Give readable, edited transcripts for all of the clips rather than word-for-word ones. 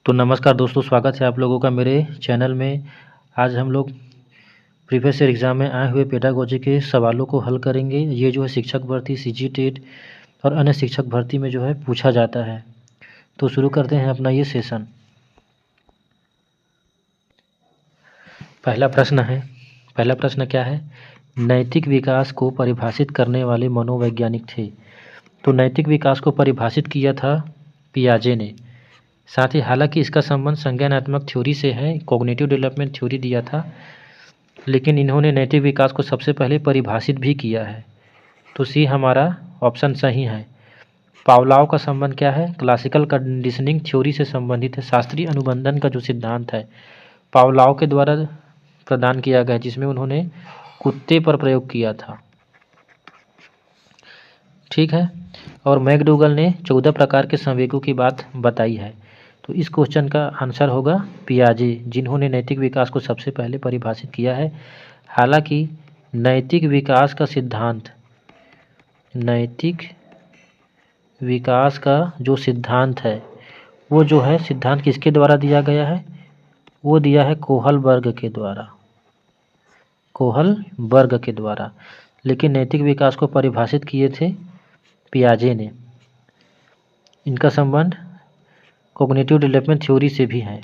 तो नमस्कार दोस्तों, स्वागत है आप लोगों का मेरे चैनल में। आज हम लोग प्रीवियस ईयर एग्ज़ाम में आए हुए पेडागोजी के सवालों को हल करेंगे। ये जो है शिक्षक भर्ती, सीजी टेट और अन्य शिक्षक भर्ती में जो है पूछा जाता है। तो शुरू करते हैं अपना ये सेशन। पहला प्रश्न क्या है? नैतिक विकास को परिभाषित करने वाले मनोवैज्ञानिक थे। तो नैतिक विकास को परिभाषित किया था पियाजे ने। साथ ही हालांकि इसका संबंध संज्ञानात्मक थ्योरी से है, कॉग्निटिव डेवलपमेंट थ्योरी दिया था, लेकिन इन्होंने नैतिक विकास को सबसे पहले परिभाषित भी किया है। तो सी हमारा ऑप्शन सही है। पावलाव का संबंध क्या है? क्लासिकल कंडीशनिंग थ्योरी से संबंधित है। शास्त्रीय अनुबंधन का जो सिद्धांत है पावलाव के द्वारा प्रदान किया गया, जिसमें उन्होंने कुत्ते पर प्रयोग किया था। ठीक है। और मैकडूगल ने 14 प्रकार के संवेगों की बात बताई है। तो इस क्वेश्चन का आंसर होगा पियाजे, जिन्होंने नैतिक विकास को सबसे पहले परिभाषित किया है। हालांकि नैतिक विकास का जो सिद्धांत है वो जो है सिद्धांत किसके द्वारा दिया गया है? वो दिया है कोहलबर्ग के द्वारा। लेकिन नैतिक विकास को परिभाषित किए थे पियाजे ने। इनका संबंध कॉग्निटिव डेवलपमेंट थ्योरी से भी है।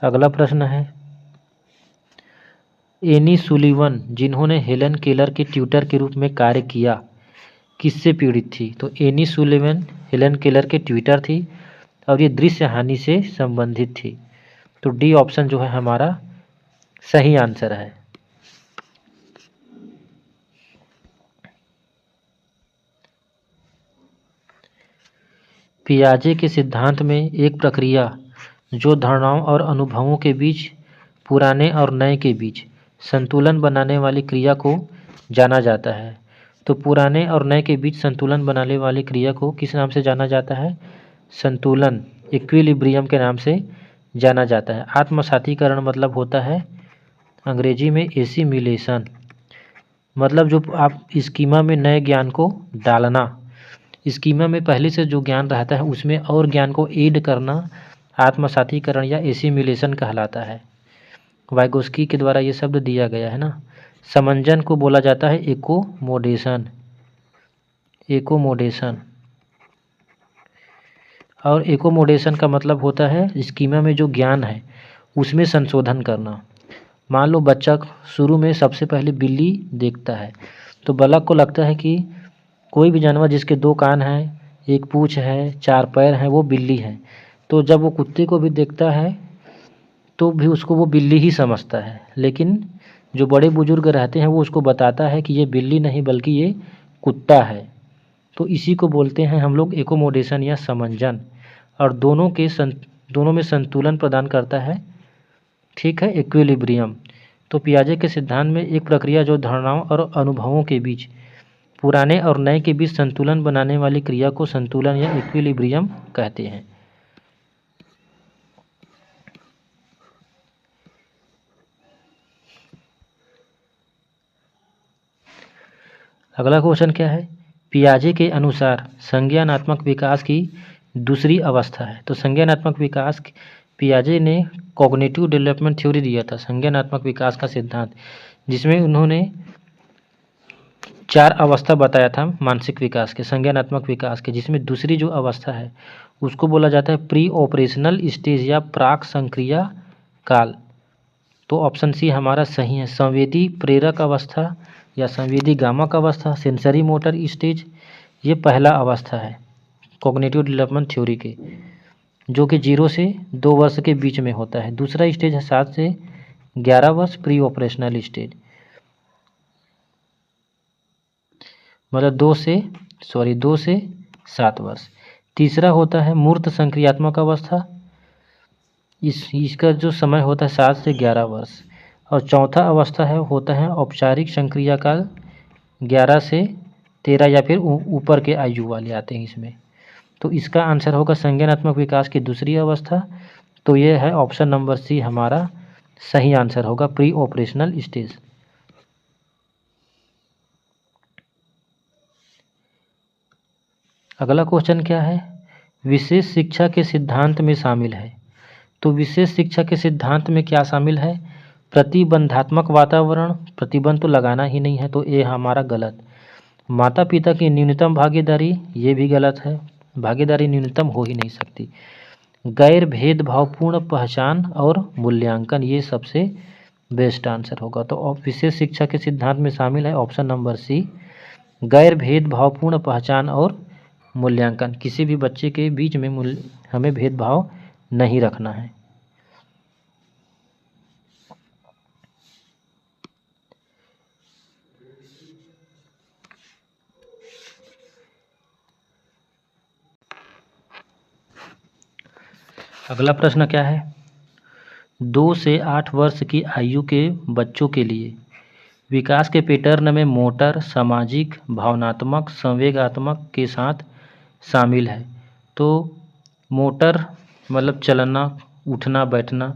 अगला प्रश्न है, एनी सुलिवन, जिन्होंने हेलन केलर के ट्यूटर के रूप में कार्य किया, किससे पीड़ित थी? तो एनी सुलिवन हेलन केलर के ट्यूटर थी और ये दृश्य हानि से संबंधित थी। तो डी ऑप्शन जो है हमारा सही आंसर है। पियाजे के सिद्धांत में एक प्रक्रिया जो धारणाओं और अनुभवों के बीच, पुराने और नए के बीच संतुलन बनाने वाली क्रिया को जाना जाता है। तो पुराने और नए के बीच संतुलन बनाने वाली क्रिया को किस नाम से जाना जाता है? संतुलन, इक्विलिब्रियम के नाम से जाना जाता है। आत्मसातीकरण मतलब होता है अंग्रेजी में एसिमिलेशन, मतलब जो आप स्कीमा में नए ज्ञान को डालना, स्कीमा में पहले से जो ज्ञान रहता है उसमें और ज्ञान को ऐड करना आत्मसातीकरण या एसिमिलेशन कहलाता है। वाइगोस्की के द्वारा ये शब्द दिया गया है ना। समंजन को बोला जाता है एकोमोडेशन। और एकोमोडेशन का मतलब होता है स्कीमा में जो ज्ञान है उसमें संशोधन करना। मान लो बच्चा शुरू में सबसे पहले बिल्ली देखता है, तो बालक को लगता है कि कोई भी जानवर जिसके 2 कान हैं, 1 पूँछ है, 4 पैर हैं, वो बिल्ली है। तो जब वो कुत्ते को भी देखता है तो भी उसको वो बिल्ली ही समझता है, लेकिन जो बड़े बुजुर्ग रहते हैं वो उसको बताता है कि ये बिल्ली नहीं बल्कि ये कुत्ता है। तो इसी को बोलते हैं हम लोग एकोमोडेशन या समंजन, और दोनों में संतुलन प्रदान करता है। ठीक है, इक्विलिब्रियम। तो पियाजे के सिद्धांत में एक प्रक्रिया जो धारणाओं और अनुभवों के बीच, पुराने और नए के बीच संतुलन बनाने वाली क्रिया को संतुलन या इक्विलिब्रियम कहते हैं। अगला क्वेश्चन क्या है? पियाजे के अनुसार संज्ञानात्मक विकास की दूसरी अवस्था है। तो संज्ञानात्मक विकास, पियाजे ने कॉग्निटिव डेवलपमेंट थ्योरी दिया था संज्ञानात्मक विकास का सिद्धांत, जिसमें उन्होंने 4 अवस्था बताया था मानसिक विकास के, संज्ञानात्मक विकास के, जिसमें दूसरी जो अवस्था है उसको बोला जाता है प्री ऑपरेशनल स्टेज या प्राक संक्रिया काल। तो ऑप्शन सी हमारा सही है। संवेदी प्रेरक अवस्था या संवेदी गामक अवस्था, सेंसरी मोटर स्टेज, ये पहला अवस्था है कॉग्निटिव डेवलपमेंट थ्योरी के, जो कि 0 से 2 वर्ष के बीच में होता है। दूसरा स्टेज है 7 से 11 वर्ष, प्री ऑपरेशनल स्टेज, मतलब 2 से 7 वर्ष। तीसरा होता है मूर्त संक्रियात्मक अवस्था, इसका जो समय होता है 7 से 11 वर्ष। और चौथा अवस्था होता है औपचारिक संक्रिया काल, 11 से 13 या फिर ऊपर के आयु वाले आते हैं इसमें। तो इसका आंसर होगा संज्ञानात्मक विकास की दूसरी अवस्था। तो ये है ऑप्शन नंबर सी हमारा सही आंसर होगा, प्री ऑपरेशनल स्टेज। अगला क्वेश्चन क्या है, विशेष शिक्षा के सिद्धांत में शामिल है। तो विशेष शिक्षा के सिद्धांत में क्या शामिल है, प्रतिबंधात्मक वातावरण, प्रतिबंध तो लगाना ही नहीं है, तो ये हमारा गलत। माता पिता की न्यूनतम भागीदारी, ये भी गलत है, भागीदारी न्यूनतम हो ही नहीं सकती। गैर भेदभावपूर्ण पहचान और मूल्यांकन, ये सबसे बेस्ट आंसर होगा। तो विशेष शिक्षा के सिद्धांत में शामिल है ऑप्शन नंबर सी, गैर भेदभावपूर्ण पहचान और मूल्यांकन। किसी भी बच्चे के बीच में हमें भेदभाव नहीं रखना है। अगला प्रश्न क्या है, 2 से 8 वर्ष की आयु के बच्चों के लिए विकास के पैटर्न में मोटर, सामाजिक, भावनात्मक, संवेगात्मक के साथ शामिल है। तो मोटर मतलब चलना, उठना बैठना,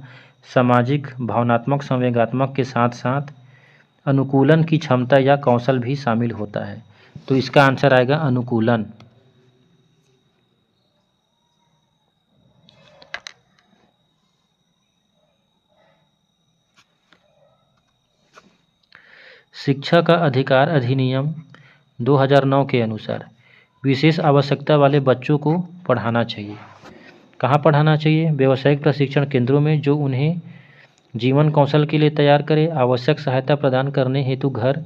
सामाजिक, भावनात्मक, संवेगात्मक के साथ साथ अनुकूलन की क्षमता या कौशल भी शामिल होता है। तो इसका आंसर आएगा अनुकूलन। शिक्षा का अधिकार अधिनियम 2009 के अनुसार विशेष आवश्यकता वाले बच्चों को पढ़ाना चाहिए। कहाँ पढ़ाना चाहिए, व्यावसायिक प्रशिक्षण केंद्रों में, जो उन्हें जीवन कौशल के लिए तैयार करे, आवश्यक सहायता प्रदान करने हेतु घर,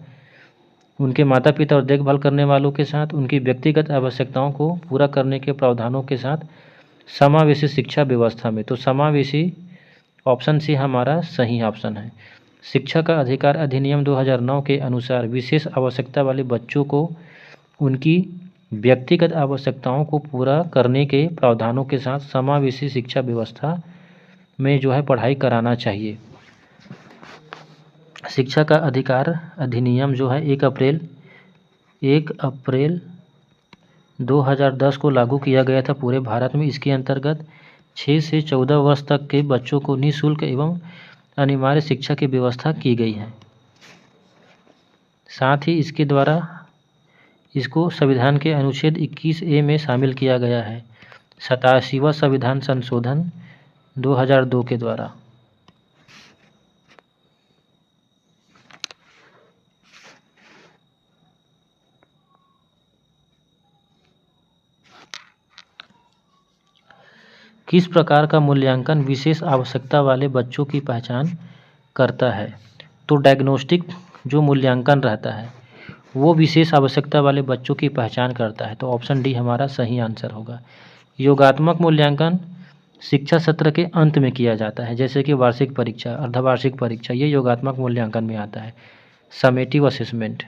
उनके माता पिता और देखभाल करने वालों के साथ, उनकी व्यक्तिगत आवश्यकताओं को पूरा करने के प्रावधानों के साथ समावेशी शिक्षा व्यवस्था में। तो समावेशी ऑप्शन सी हमारा सही ऑप्शन है। शिक्षा का अधिकार अधिनियम 2009 के अनुसार विशेष आवश्यकता वाले बच्चों को उनकी व्यक्तिगत आवश्यकताओं को पूरा करने के प्रावधानों के साथ समावेशी शिक्षा व्यवस्था में जो है पढ़ाई कराना चाहिए। शिक्षा का अधिकार अधिनियम जो है 1 अप्रैल 2010 को लागू किया गया था पूरे भारत में। इसके अंतर्गत 6 से 14 वर्ष तक के बच्चों को निःशुल्क एवं अनिवार्य शिक्षा की व्यवस्था की गई है। साथ ही इसके द्वारा इसको संविधान के अनुच्छेद 21A में शामिल किया गया है, 87वां संविधान संशोधन 2002 के द्वारा। किस प्रकार का मूल्यांकन विशेष आवश्यकता वाले बच्चों की पहचान करता है। तो डायग्नोस्टिक जो मूल्यांकन रहता है वो विशेष आवश्यकता वाले बच्चों की पहचान करता है। तो ऑप्शन डी हमारा सही आंसर होगा। योगात्मक मूल्यांकन शिक्षा सत्र के अंत में किया जाता है, जैसे कि वार्षिक परीक्षा, अर्धवार्षिक परीक्षा, ये योगात्मक मूल्यांकन में आता है, समेटिव असेसमेंट।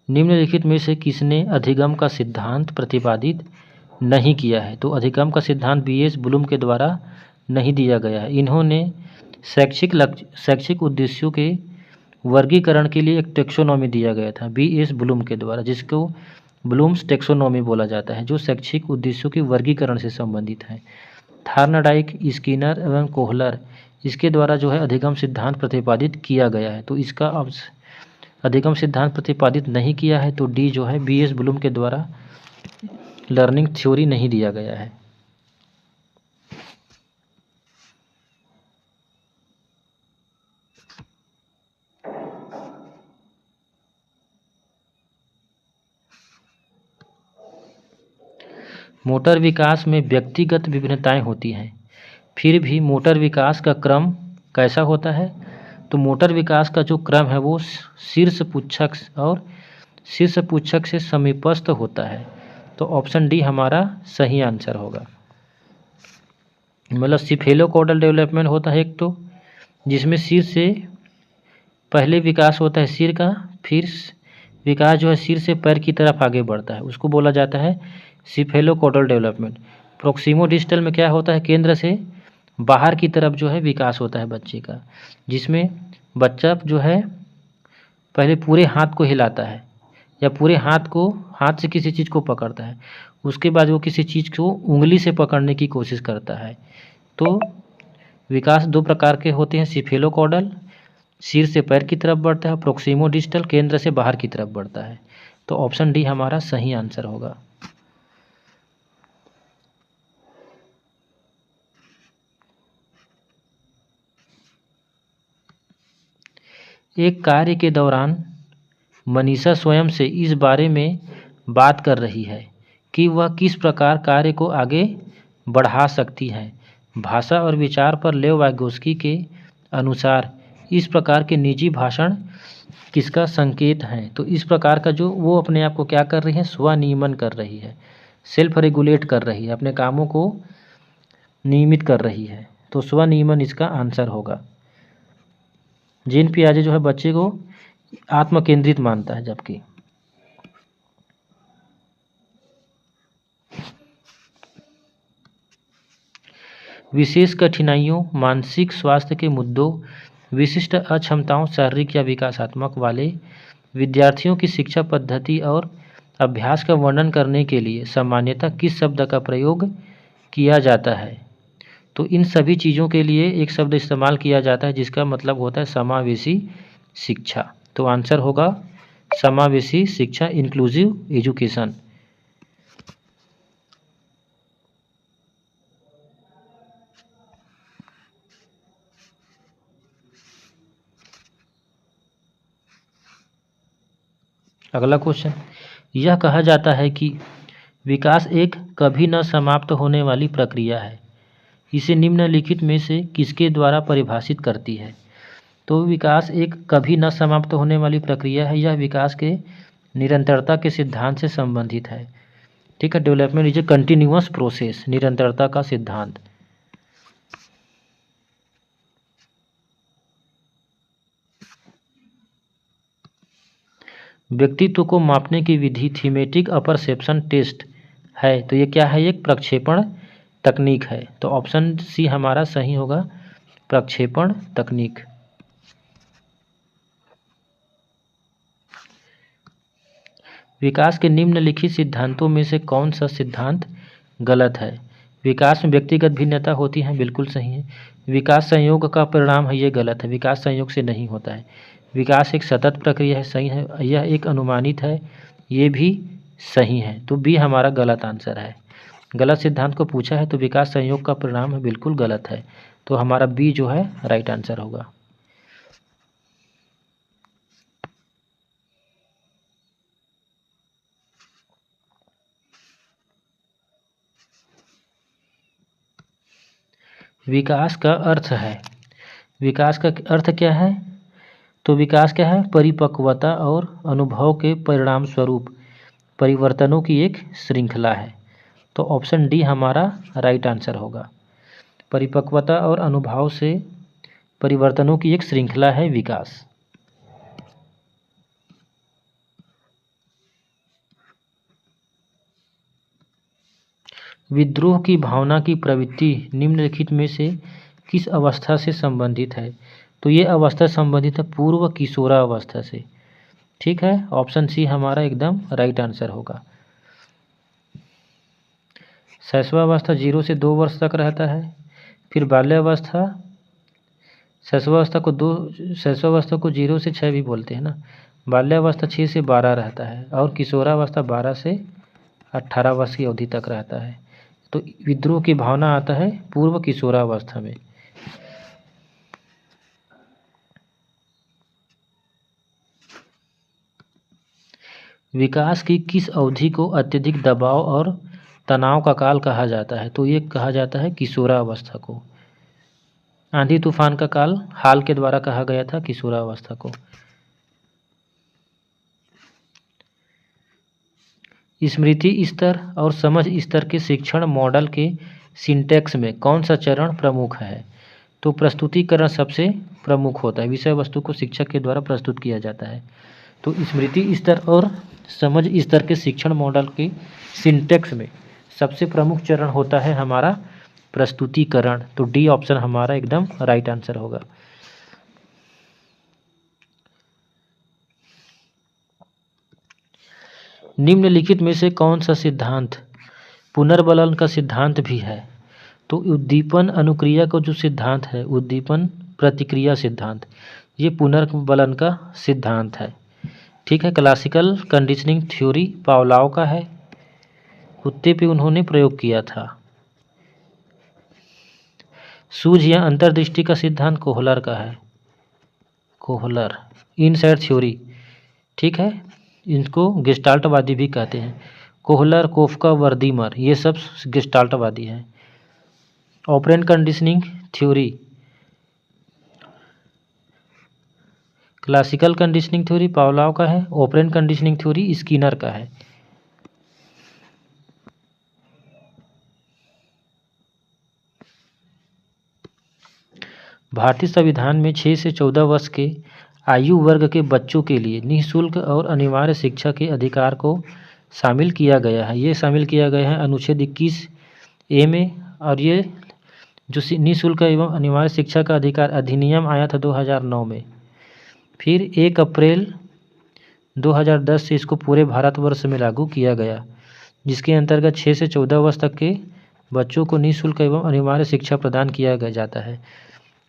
निम्नलिखित में से किसने अधिगम का सिद्धांत प्रतिपादित नहीं किया है। तो अधिगम का सिद्धांत BS ब्लूम के द्वारा नहीं दिया गया है। इन्होंने शैक्षिक उद्देश्यों के वर्गीकरण के लिए एक टेक्सोनॉमी दिया गया था BS ब्लूम के द्वारा, जिसको ब्लूम्स टेक्सोनॉमी बोला जाता है, जो शैक्षिक उद्देश्यों के वर्गीकरण से संबंधित है। थार्नडाइक, स्किनर एवं कोहलर, इसके द्वारा जो है अधिगम सिद्धांत प्रतिपादित किया गया है। तो इसका अधिगम सिद्धांत प्रतिपादित नहीं किया है, तो डी जो है BS ब्लूम के द्वारा लर्निंग थ्योरी नहीं दिया गया है। मोटर विकास में व्यक्तिगत विभिन्नताएं होती हैं, फिर भी मोटर विकास का क्रम कैसा होता है। तो मोटर विकास का जो क्रम है वो शीर्ष पुच्छक से समीपस्थ होता है। तो ऑप्शन डी हमारा सही आंसर होगा। मतलब सिफेलोकॉडल डेवलपमेंट होता है एक, तो जिसमें सिर से पहले विकास होता है सिर का, फिर विकास जो है सिर से पैर की तरफ आगे बढ़ता है, उसको बोला जाता है सिफेलोकॉडल डेवलपमेंट। प्रोक्सिमो डिस्टल में क्या होता है, केंद्र से बाहर की तरफ जो है विकास होता है बच्चे का, जिसमें बच्चा जो है पहले पूरे हाथ को हिलाता है या पूरे हाथ से किसी चीज़ को पकड़ता है, उसके बाद वो किसी चीज़ को उंगली से पकड़ने की कोशिश करता है। तो विकास 2 प्रकार के होते हैं, सिफेलोकॉडल सिर से पैर की तरफ बढ़ता है, प्रोक्सिमो डिस्टल केंद्र से बाहर की तरफ बढ़ता है। तो ऑप्शन डी हमारा सही आंसर होगा। एक कार्य के दौरान मनीषा स्वयं से इस बारे में बात कर रही है कि वह किस प्रकार कार्य को आगे बढ़ा सकती है। भाषा और विचार पर लेव वाइगोस्की के अनुसार इस प्रकार के निजी भाषण किसका संकेत है। तो इस प्रकार का जो वो अपने आप को क्या कर रही है, स्वनियमन कर रही है, सेल्फ रेगुलेट कर रही है, अपने कामों को नियमित कर रही है। तो स्वनियमन इसका आंसर होगा। जीन पियाजे जो है बच्चे को आत्मकेंद्रित मानता है, जबकि विशेष कठिनाइयों, मानसिक स्वास्थ्य के मुद्दों, विशिष्ट अक्षमताओं, शारीरिक या विकासात्मक वाले विद्यार्थियों की शिक्षा पद्धति और अभ्यास का वर्णन करने के लिए सामान्यतः किस शब्द का प्रयोग किया जाता है। तो इन सभी चीज़ों के लिए एक शब्द इस्तेमाल किया जाता है जिसका मतलब होता है समावेशी शिक्षा। तो आंसर होगा समावेशी शिक्षा, इंक्लूसिव एजुकेशन। अगला क्वेश्चन, यह कहा जाता है कि विकास एक कभी न समाप्त होने वाली प्रक्रिया है, इसे निम्नलिखित में से किसके द्वारा परिभाषित करती है। तो विकास एक कभी न समाप्त होने वाली प्रक्रिया है, यह विकास के निरंतरता के सिद्धांत से संबंधित है। ठीक है, development is a continuous process, निरंतरता का सिद्धांत। व्यक्तित्व को मापने की विधि थीमेटिक अपरसेप्शन टेस्ट है। तो ये क्या है, एक प्रक्षेपण तकनीक है। तो ऑप्शन सी हमारा सही होगा, प्रक्षेपण तकनीक। विकास के निम्नलिखित सिद्धांतों में से कौन सा सिद्धांत गलत है। विकास में व्यक्तिगत भिन्नता होती है, बिल्कुल सही है। विकास संयोग का परिणाम है, ये गलत है, विकास संयोग से नहीं होता है। विकास एक सतत प्रक्रिया है, सही है। यह एक अनुमानित है, ये भी सही है। तो बी हमारा गलत आंसर है। गलत सिद्धांत को पूछा है तो विकास संयोग का परिणाम है, बिल्कुल गलत है। तो हमारा बी जो है राइट आंसर होगा। विकास का अर्थ है, विकास का अर्थ क्या है। तो विकास क्या है, परिपक्वता और अनुभव के परिणाम स्वरूप परिवर्तनों की एक श्रृंखला है। तो ऑप्शन डी हमारा राइट आंसर होगा। परिपक्वता और अनुभव से परिवर्तनों की एक श्रृंखला है विकास। विद्रोह की भावना की प्रवृत्ति निम्नलिखित में से किस अवस्था से संबंधित है। तो ये अवस्था संबंधित है पूर्व किशोरावस्था से। ठीक है, ऑप्शन सी हमारा एकदम राइट आंसर होगा। शैशवावस्था 0 से 2 वर्ष तक रहता है। फिर बाल्यावस्था, शैशवावस्था को 0 से 6 भी बोलते हैं ना। बाल्यावस्था 6 से 12 रहता है और किशोरावस्था 12 से 18 वर्ष की अवधि तक रहता है। तो विद्रोह की भावना आता है पूर्व किशोरावस्था में। विकास की किस अवधि को अत्यधिक दबाव और तनाव का काल कहा जाता है। तो ये कहा जाता है किशोरावस्था को। आंधी तूफान का काल हाल के द्वारा कहा गया था किशोरावस्था को। स्मृति स्तर और समझ स्तर के शिक्षण मॉडल के सिंटैक्स में कौन सा चरण प्रमुख है। तो प्रस्तुतिकरण सबसे प्रमुख होता है, विषय वस्तु को शिक्षक के द्वारा प्रस्तुत किया जाता है। तो स्मृति स्तर और समझ स्तर के शिक्षण मॉडल के सिंटैक्स में सबसे प्रमुख चरण होता है हमारा प्रस्तुतिकरण। तो डी ऑप्शन हमारा एकदम राइट आंसर होगा। निम्नलिखित में से कौन सा सिद्धांत पुनर्बलन का सिद्धांत भी है। तो उद्दीपन अनुक्रिया का जो सिद्धांत है, उद्दीपन प्रतिक्रिया सिद्धांत, ये पुनर्बलन का सिद्धांत है। ठीक है। क्लासिकल कंडीशनिंग थ्योरी पावलोव का है, कुत्ते पे उन्होंने प्रयोग किया था। सूझ या अंतर्दृष्टि का सिद्धांत कोहलर का है, कोहलर। इनसाइड थ्योरी, ठीक है, इनको गेस्टाल्टवादी भी कहते हैं। कोहलर, कोफका, वर्दीमर, ये सब गेस्टाल्टवादी हैं। Operant conditioning theory, classical conditioning theory Pavlov का है, ऑपरेंट कंडीशनिंग थ्योरी स्किनर का है। भारतीय संविधान में 6 से 14 वर्ष के आयु वर्ग के बच्चों के लिए निःशुल्क और अनिवार्य शिक्षा के अधिकार को शामिल किया गया है। ये शामिल किया गया है अनुच्छेद 21A में। और ये जो निःशुल्क एवं अनिवार्य शिक्षा का अधिकार अधिनियम आया था 2009 में। फिर 1 अप्रैल 2010 से इसको पूरे भारतवर्ष में लागू किया गया, जिसके अंतर्गत 6 से 14 वर्ष तक के बच्चों को निःशुल्क एवं अनिवार्य शिक्षा प्रदान किया जाता है।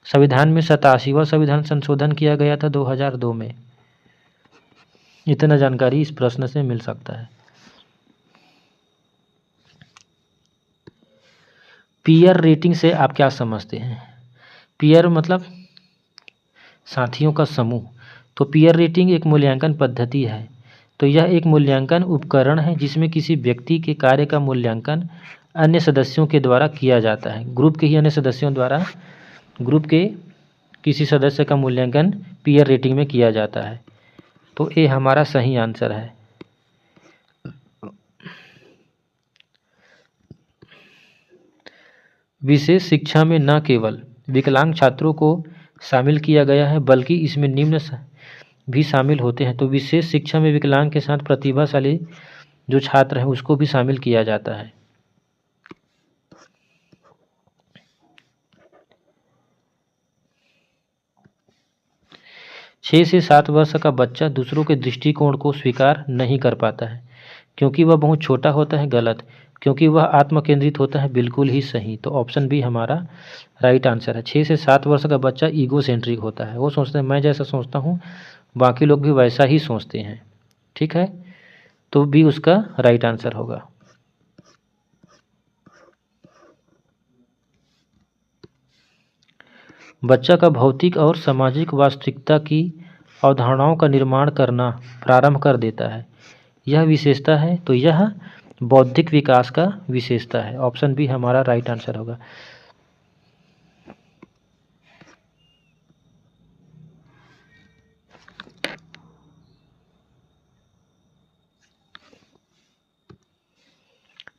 संविधान में 87वां संविधान संशोधन किया गया था 2002 में। इतना जानकारी इस प्रश्न से मिल सकता है। पीयर रेटिंग से आप क्या समझते हैं? पीयर मतलब साथियों का समूह। तो पीयर रेटिंग एक मूल्यांकन पद्धति है। तो यह एक मूल्यांकन उपकरण है जिसमें किसी व्यक्ति के कार्य का मूल्यांकन अन्य सदस्यों के द्वारा किया जाता है। ग्रुप के ही अन्य सदस्यों द्वारा ग्रुप के किसी सदस्य का मूल्यांकन पीयर रेटिंग में किया जाता है। तो ये हमारा सही आंसर है। विशेष शिक्षा में न केवल विकलांग छात्रों को शामिल किया गया है बल्कि इसमें निम्न भी शामिल होते हैं। तो विशेष शिक्षा में विकलांग के साथ प्रतिभाशाली जो छात्र हैं उसको भी शामिल किया जाता है। छः से 7 वर्ष का बच्चा दूसरों के दृष्टिकोण को स्वीकार नहीं कर पाता है क्योंकि वह बहुत छोटा होता है, गलत। क्योंकि वह आत्मकेंद्रित होता है, बिल्कुल ही सही। तो ऑप्शन बी हमारा राइट आंसर है। 6 से 7 वर्ष का बच्चा ईगो सेंट्रिक होता है। वो सोचता है मैं जैसा सोचता हूँ बाकी लोग भी वैसा ही सोचते हैं। ठीक है, तो बी उसका राइट आंसर होगा। बच्चा का भौतिक और सामाजिक वास्तविकता की अवधारणाओं का निर्माण करना प्रारंभ कर देता है, यह विशेषता है। तो यह बौद्धिक विकास का विशेषता है। ऑप्शन बी हमारा राइट आंसर होगा।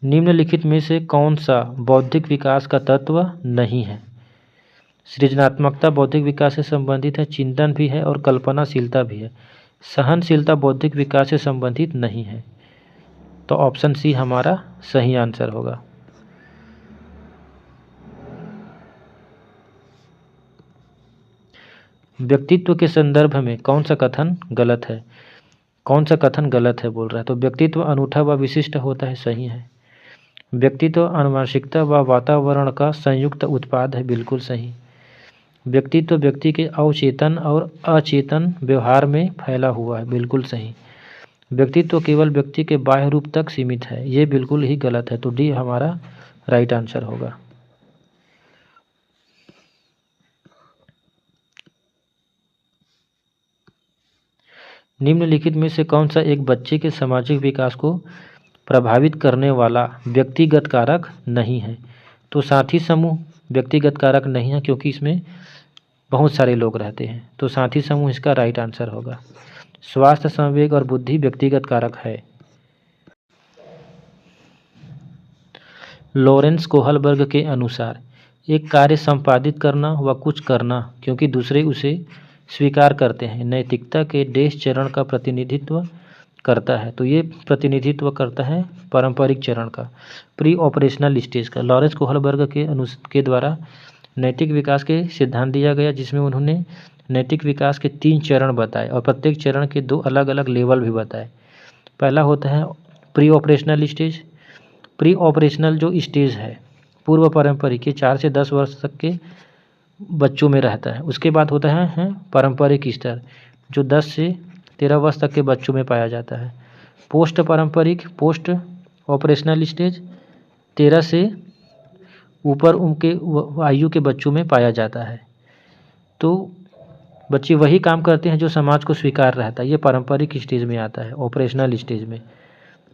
निम्नलिखित में से कौन सा बौद्धिक विकास का तत्व नहीं है? सृजनात्मकता बौद्धिक विकास से संबंधित है, चिंतन भी है और कल्पनाशीलता भी है। सहनशीलता बौद्धिक विकास से संबंधित नहीं है। तो ऑप्शन सी हमारा सही आंसर होगा। व्यक्तित्व के संदर्भ में कौन सा कथन गलत है? कौन सा कथन गलत है बोल रहा है? तो व्यक्तित्व अनूठा व विशिष्ट होता है, सही है। व्यक्तित्व आनुवंशिकता व वातावरण का संयुक्त उत्पाद है, बिल्कुल सही। व्यक्तित्व व्यक्ति के अवचेतन और अचेतन व्यवहार में फैला हुआ है, बिल्कुल सही। व्यक्तित्व केवल व्यक्ति के बाह्य रूप तक सीमित है, ये बिल्कुल ही गलत है। तो डी हमारा राइट आंसर होगा। निम्नलिखित में से कौन सा एक बच्चे के सामाजिक विकास को प्रभावित करने वाला व्यक्तिगत कारक नहीं है? तो साथी समूह व्यक्तिगत कारक नहीं है क्योंकि इसमें बहुत सारे लोग रहते हैं। तो साथी समूह इसका राइट आंसर होगा। स्वास्थ्य, संवेग और बुद्धि व्यक्तिगत कारक है। लॉरेंस कोहलबर्ग के अनुसार एक कार्य संपादित करना व कुछ करना क्योंकि दूसरे उसे स्वीकार करते हैं नैतिकता के डैश चरण का प्रतिनिधित्व करता है। तो ये प्रतिनिधित्व करता है पारंपरिक चरण का, प्री ऑपरेशनल स्टेज का। लॉरेंस कोहलबर्ग के द्वारा नैतिक विकास के सिद्धांत दिया गया जिसमें उन्होंने नैतिक विकास के 3 चरण बताए और प्रत्येक चरण के 2 अलग अलग लेवल भी बताए। पहला होता है pre operational stage. Pre operational जो स्टेज है पूर्व पारंपरिक के 4 से 10 वर्ष तक के बच्चों में रहता है। उसके बाद होता है पारंपरिक स्तर, जो 10 से 13 वर्ष तक के बच्चों में पाया जाता है। पोस्ट पारंपरिक, पोस्ट ऑपरेशनल स्टेज 13 से ऊपर उनके आयु के बच्चों में पाया जाता है। तो बच्चे वही काम करते हैं जो समाज को स्वीकार रहता है, ये पारंपरिक स्टेज में आता है, ऑपरेशनल स्टेज में।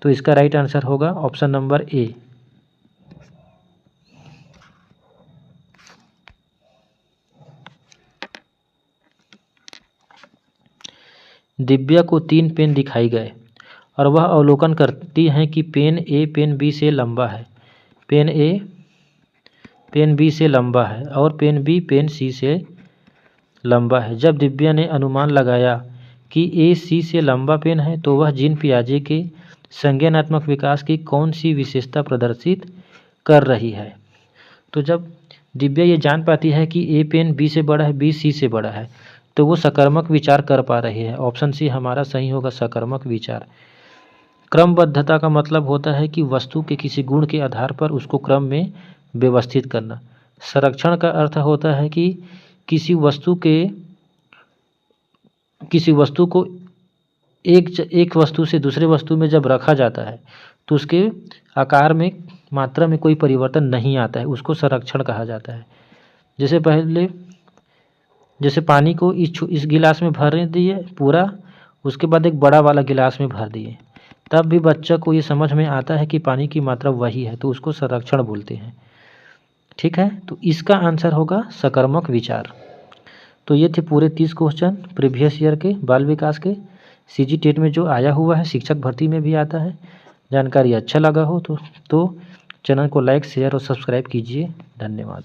तो इसका राइट आंसर होगा ऑप्शन नंबर ए। दिव्या को 3 पेन दिखाई गए और वह अवलोकन करती हैं कि पेन ए पेन बी से लंबा है, पेन ए पेन बी से लंबा है और पेन बी पेन सी से लंबा है। जब दिव्या ने अनुमान लगाया कि ए सी से लंबा पेन है, तो वह जीन पियाजे के संज्ञानात्मक विकास की कौन सी विशेषता प्रदर्शित कर रही है। तो जब दिव्या ये जान पाती है कि ए पेन बी से बड़ा है, बी सी से बड़ा है, तो वो सकारात्मक विचार कर पा रही है। ऑप्शन सी हमारा सही होगा, सकारात्मक विचार। क्रमबद्धता का मतलब होता है कि वस्तु के किसी गुण के आधार पर उसको क्रम में व्यवस्थित करना। संरक्षण का अर्थ होता है कि किसी वस्तु को एक वस्तु से दूसरे वस्तु में जब रखा जाता है तो उसके आकार में मात्रा में कोई परिवर्तन नहीं आता है, उसको संरक्षण कहा जाता है। जैसे पानी को इस गिलास में भर दिए पूरा, उसके बाद एक बड़ा वाला गिलास में भर दिए, तब भी बच्चा को ये समझ में आता है कि पानी की मात्रा वही है, तो उसको संरक्षण बोलते हैं। ठीक है, तो इसका आंसर होगा सकारात्मक विचार। तो ये थे पूरे 30 क्वेश्चन प्रीवियस ईयर के बाल विकास के, सीजी टेट में जो आया हुआ है, शिक्षक भर्ती में भी आता है। जानकारी अच्छा लगा हो तो चैनल को लाइक, शेयर और सब्सक्राइब कीजिए। धन्यवाद।